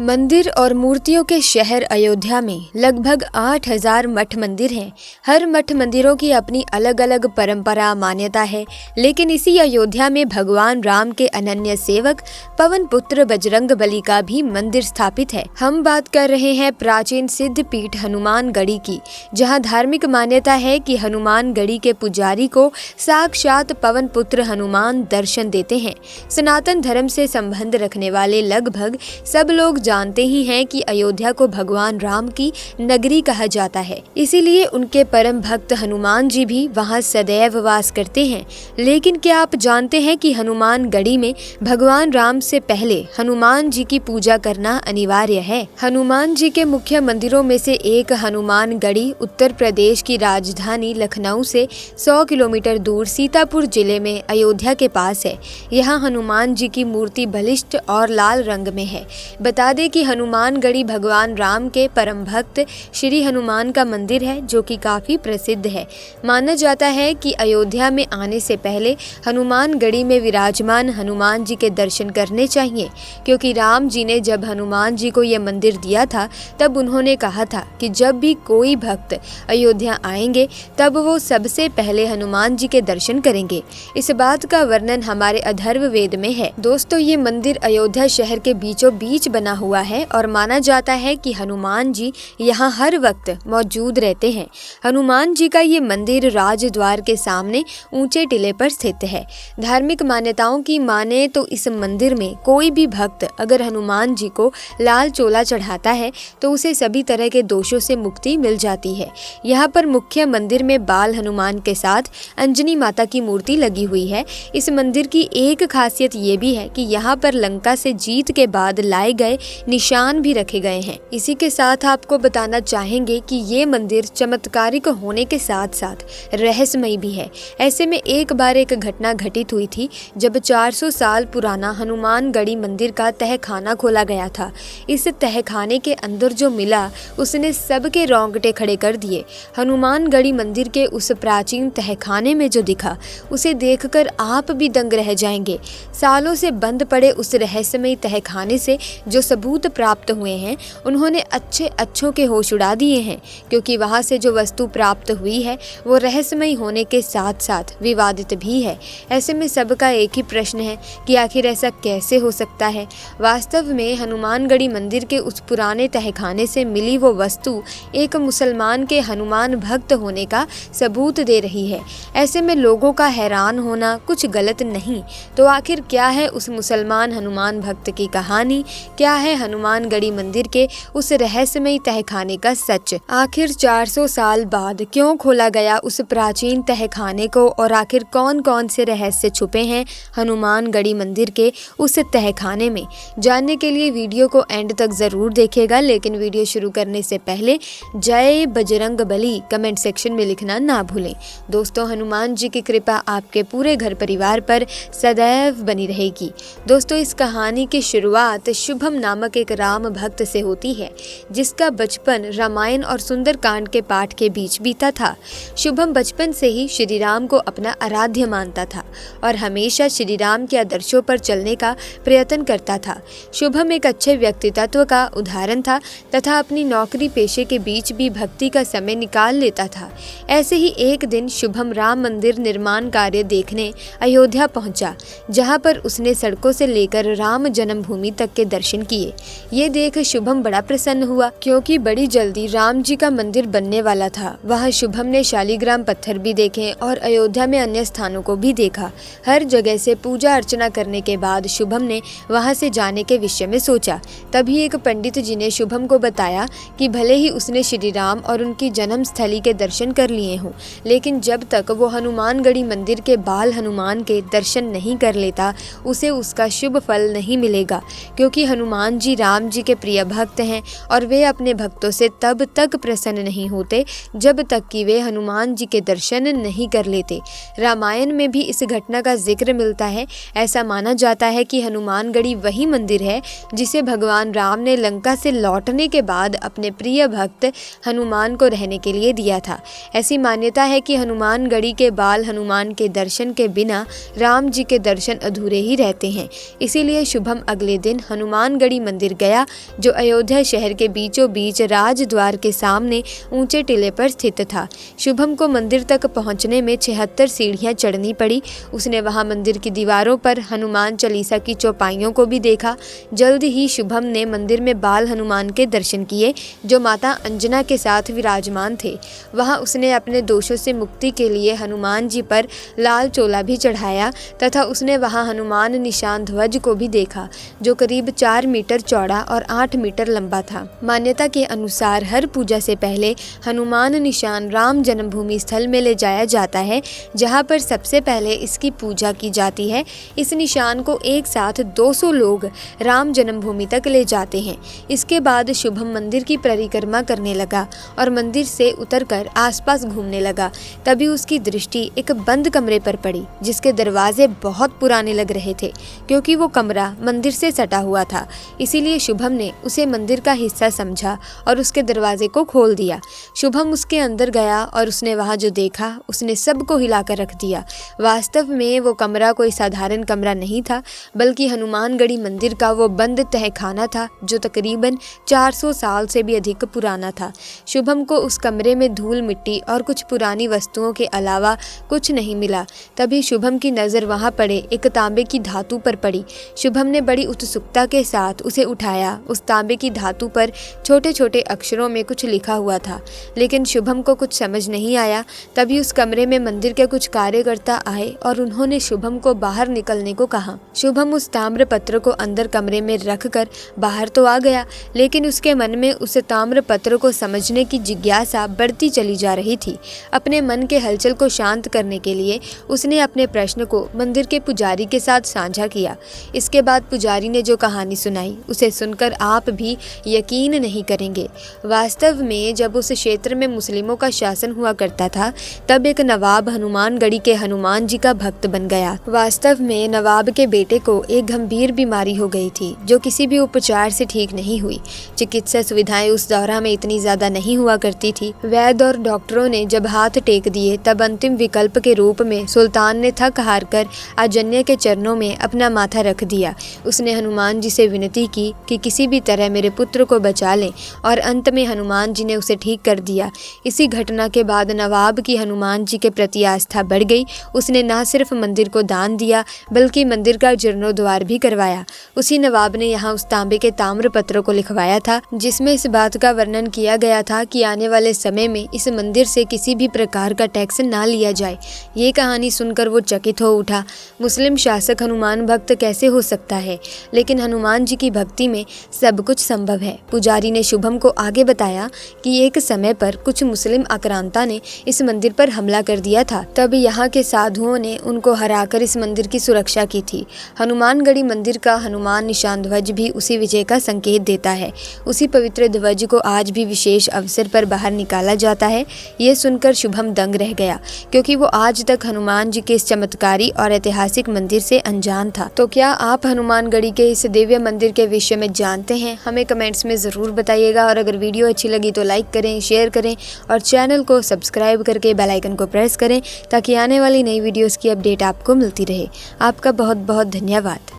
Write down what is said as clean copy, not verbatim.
मंदिर और मूर्तियों के शहर अयोध्या में लगभग 8000 मठ मंदिर हैं। हर मठ मंदिरों की अपनी अलग अलग परंपरा मान्यता है, लेकिन इसी अयोध्या में भगवान राम के अनन्य सेवक पवन पुत्र बजरंग बली का भी मंदिर स्थापित है। हम बात कर रहे हैं प्राचीन सिद्ध पीठ हनुमानगढ़ी की, जहां धार्मिक मान्यता है कि हनुमानगढ़ी के पुजारी को साक्षात पवन पुत्र हनुमान दर्शन देते हैं। सनातन धर्म से संबंध रखने वाले लगभग सब लोग जानते ही हैं कि अयोध्या को भगवान राम की नगरी कहा जाता है, इसीलिए उनके परम भक्त हनुमान जी भी वहां सदैव वास करते हैं। लेकिन क्या आप जानते हैं कि हनुमानगढ़ी में भगवान राम से पहले हनुमान जी की पूजा करना अनिवार्य है। हनुमान जी के मुख्य मंदिरों में से एक हनुमानगढ़ी उत्तर प्रदेश की राजधानी लखनऊ से 100 किलोमीटर दूर सीतापुर जिले में अयोध्या के पास है। यहाँ हनुमान जी की मूर्ति बलिष्ठ और लाल रंग में है। बता दें कि हनुमानगढ़ी भगवान राम के परम भक्त श्री हनुमान का मंदिर है, जो कि काफी प्रसिद्ध है। माना जाता है कि अयोध्या में आने से पहले हनुमानगढ़ी में विराजमान हनुमान जी के दर्शन करने चाहिए, क्योंकि राम जी ने जब हनुमान जी को यह मंदिर दिया था तब उन्होंने कहा था कि जब भी कोई भक्त अयोध्या आएंगे तब वो सबसे पहले हनुमान जी के दर्शन करेंगे। इस बात का वर्णन हमारे अथर्ववेद में है। दोस्तों, ये मंदिर अयोध्या शहर के बीचों बीच बना हुआ है और माना जाता है कि हनुमान जी यहाँ हर वक्त मौजूद रहते हैं। हनुमान जी का ये मंदिर राजद्वार के सामने ऊंचे टीले पर स्थित है। धार्मिक मान्यताओं की माने तो इस मंदिर में कोई भी भक्त अगर हनुमान जी को लाल चोला चढ़ाता है तो उसे सभी तरह के दोषों से मुक्ति मिल जाती है। यहाँ पर मुख्य मंदिर में बाल हनुमान के साथ अंजनी माता की मूर्ति लगी हुई है। इस मंदिर की एक खासियत ये भी है कि यहाँ पर लंका से जीत के बाद लाए गए निशान भी रखे गए हैं। इसी के साथ आपको बताना चाहेंगे कि ये मंदिर चमत्कारिक होने के साथ साथ रहस्यमय भी है। ऐसे में एक बार एक घटना घटित हुई थी जब 400 साल पुराना हनुमानगढ़ी मंदिर का तहखाना खोला गया था। इस तहखाने के अंदर जो मिला उसने सबके रोंगटे खड़े कर दिए। हनुमानगढ़ी मंदिर के उस प्राचीन तहखाने में जो दिखा उसे देखकर आप भी दंग रह जाएंगे। सालों से बंद पड़े उस रहस्यमय तहखाने से जो सबूत प्राप्त हुए हैं उन्होंने अच्छों के होश उड़ा दिए हैं, क्योंकि वहां से जो वस्तु प्राप्त हुई है वो रहस्यमय होने के साथ साथ विवादित भी है। ऐसे में सबका एक ही प्रश्न है कि आखिर ऐसा कैसे हो सकता है। वास्तव में हनुमानगढ़ी मंदिर के उस पुराने तहखाने से मिली वो वस्तु एक मुसलमान के हनुमान भक्त होने का सबूत दे रही है। ऐसे में लोगों का हैरान होना कुछ गलत नहीं, तो आखिर क्या है उस मुसलमान हनुमान भक्त की कहानी, क्या है हनुमानगढ़ी मंदिर के उस रहस्यमय तहखाने का सच। आखिर 400 साल बाद क्यों खोला गया उस प्राचीन तहखाने को, और आखिर कौन कौन से रहस्य छुपे हैं हनुमानगढ़ी मंदिर के उस तहखाने में, जानने के लिए वीडियो को एंड तक जरूर देखिएगा। लेकिन वीडियो शुरू करने से पहले जय बजरंग बली कमेंट सेक्शन में लिखना ना भूलें। दोस्तों, हनुमान जी की कृपा आपके पूरे घर परिवार पर सदैव बनी रहेगी। दोस्तों, इस कहानी की शुरुआत शुभम नामक एक राम भक्त से होती है, जिसका बचपन रामायण और सुंदरकांड के पाठ के बीच बीता था। शुभम बचपन से ही श्री राम को अपना आराध्य मानता था और हमेशा श्री राम के आदर्शों पर चलने का प्रयत्न करता था। शुभम एक अच्छे व्यक्तित्व का उदाहरण था तथा अपनी नौकरी पेशे के बीच भी भक्ति का समय निकाल लेता था। ऐसे ही एक दिन शुभम राम मंदिर निर्माण कार्य देखने अयोध्या पहुंचा, जहां पर उसने सड़कों से लेकर राम जन्मभूमि तक के दर्शन किए। ये देख शुभम बड़ा प्रसन्न हुआ, क्योंकि बड़ी जल्दी राम जी का मंदिर बनने वाला था। वहाँ शुभम ने शालीग्राम पत्थर भी देखे और अयोध्या में अन्य स्थानों को भी देखा। हर जगह से पूजा अर्चना करने के बाद शुभम ने वहाँ से जाने के विषय में सोचा। तभी एक पंडित जी ने शुभम को बताया कि भले ही उसने श्री राम और उनकी जन्म स्थली के दर्शन कर लिए हों, लेकिन जब तक वो हनुमानगढ़ी मंदिर के बाल हनुमान के दर्शन नहीं कर लेता उसे उसका शुभ फल नहीं मिलेगा, क्योंकि हनुमान जी राम जी के प्रिय भक्त हैं और वे अपने भक्तों से तब तक प्रसन्न नहीं होते जब तक कि वे हनुमान जी के दर्शन नहीं कर लेते। रामायण में भी इस घटना का जिक्र मिलता है। ऐसा माना जाता है कि हनुमानगढ़ी वही मंदिर है जिसे भगवान राम ने लंका से लौटने के बाद अपने प्रिय भक्त हनुमान को रहने के लिए दिया था। ऐसी मान्यता है कि हनुमानगढ़ी के बाल हनुमान के दर्शन के बिना राम जी के दर्शन अधूरे ही रहते हैं। इसीलिए शुभम अगले दिन हनुमानगढ़ी मंदिर मंदिर गया, जो अयोध्या शहर के बीचों बीच राजद्वार के सामने ऊंचे टीले पर स्थित था। शुभम को मंदिर तक पहुंचने में 76 सीढ़ियां चढ़नी पड़ी। उसने वहां मंदिर की दीवारों पर हनुमान चालीसा की चौपाइयों को भी देखा। जल्द ही शुभम ने मंदिर में बाल हनुमान के दर्शन किए, जो माता अंजना के साथ विराजमान थे। वहां उसने अपने दोषों से मुक्ति के लिए हनुमान जी पर लाल चोला भी चढ़ाया तथा उसने वहां हनुमान निशान ध्वज को भी देखा, जो करीब 4 मीटर चौड़ा और 8 मीटर लंबा था। मान्यता के अनुसार हर पूजा से पहले हनुमान निशान राम जन्मभूमि स्थल में ले जाया जाता है, जहां पर सबसे पहले इसकी पूजा की जाती है। इस निशान को एक साथ 200 लोग राम जन्मभूमि तक ले जाते हैं। इसके बाद शुभम मंदिर की परिक्रमा करने लगा और मंदिर से उतरकर आसपास घूमने लगा। तभी उसकी दृष्टि एक बंद कमरे पर पड़ी, जिसके दरवाजे बहुत पुराने लग रहे थे, क्योंकि वो कमरा मंदिर से सटा हुआ था। इसीलिए शुभम ने उसे मंदिर का हिस्सा समझा और उसके दरवाजे को खोल दिया। शुभम उसके अंदर गया और उसने वहां जो देखा उसने सबको हिलाकर रख दिया। वास्तव में वो कमरा कोई साधारण कमरा नहीं था, बल्कि हनुमानगढ़ी मंदिर का वो बंद तहखाना था, जो तकरीबन 400 साल से भी अधिक पुराना था। शुभम को उस कमरे में धूल मिट्टी और कुछ पुरानी वस्तुओं के अलावा कुछ नहीं मिला। तभी शुभम की नज़र वहां पड़े एक तांबे की धातु पर पड़ी। शुभम ने बड़ी उत्सुकता के साथ उसे उठाया। उस तांबे की धातु पर छोटे छोटे अक्षरों में कुछ लिखा हुआ था, लेकिन शुभम को कुछ समझ नहीं आया। तभी उस कमरे में मंदिर के कुछ कार्यकर्ता आए और उन्होंने शुभम को बाहर निकलने को कहा। शुभम उस ताम्र पत्र को अंदर कमरे में रखकर बाहर तो आ गया, लेकिन उसके मन में उस ताम्र पत्र को समझने की जिज्ञासा बढ़ती चली जा रही थी। अपने मन के हलचल को शांत करने के लिए उसने अपने प्रश्न को मंदिर के पुजारी के साथ साझा किया। इसके बाद पुजारी ने जो कहानी सुनाई, उसे सुनकर आप भी यकीन नहीं करेंगे। वास्तव में जब उस क्षेत्र में मुस्लिमों का शासन हुआ करता था, तब एक नवाब हनुमानगढ़ी के हनुमान जी का भक्त बन गया। वास्तव में नवाब के बेटे को एक गंभीर बीमारी हो गई थी, जो किसी भी उपचार से ठीक नहीं हुई। चिकित्सा सुविधाएं उस दौरान में इतनी ज्यादा नहीं हुआ करती थी। वैद्य और डॉक्टरों ने जब हाथ टेक दिए, तब अंतिम विकल्प के रूप में सुल्तान ने थक हार कर आजन्य के चरणों में अपना माथा रख दिया। उसने हनुमान जी से विनती की कि किसी भी तरह मेरे पुत्र को बचा लें, और अंत में हनुमान जी ने उसे ठीक कर दिया। इसी घटना के बाद नवाब की हनुमान जी के प्रति आस्था बढ़ गई। उसने न सिर्फ मंदिर को दान दिया, बल्कि मंदिर का जीर्णोद्धार भी करवाया। उसी नवाब ने यहाँ उस तांबे के ताम्र पत्र को लिखवाया था, जिसमें इस बात का वर्णन किया गया था कि आने वाले समय में इस मंदिर से किसी भी प्रकार का टैक्स ना लिया जाए। ये कहानी सुनकर वो चकित हो उठा। मुस्लिम शासक हनुमान भक्त कैसे हो सकता है? लेकिन हनुमान जी की भक्ति में सब कुछ संभव है। पुजारी ने शुभम को आगे बताया कि एक समय पर कुछ मुस्लिम आक्रांता ने इस मंदिर पर हमला कर दिया था। तब यहाँ के साधुओं ने उनको हराकर इस मंदिर की सुरक्षा की थी। हनुमानगढ़ी मंदिर का हनुमान निशान ध्वज भी उसी विजय का संकेत देता है। उसी पवित्र ध्वज को आज भी विशेष अवसर पर बाहर निकाला जाता है। ये सुनकर शुभम दंग रह गया, क्योंकि वो आज तक हनुमान जी के इस चमत्कारी और ऐतिहासिक मंदिर से अनजान था। तो क्या आप हनुमानगढ़ी के इस दिव्य मंदिर के विषय में जानते हैं? हमें कमेंट्स में ज़रूर बताइएगा। और अगर वीडियो अच्छी लगी तो लाइक करें, शेयर करें और चैनल को सब्सक्राइब करके बेल आइकन को प्रेस करें, ताकि आने वाली नई वीडियोस की अपडेट आपको मिलती रहे। आपका बहुत बहुत धन्यवाद।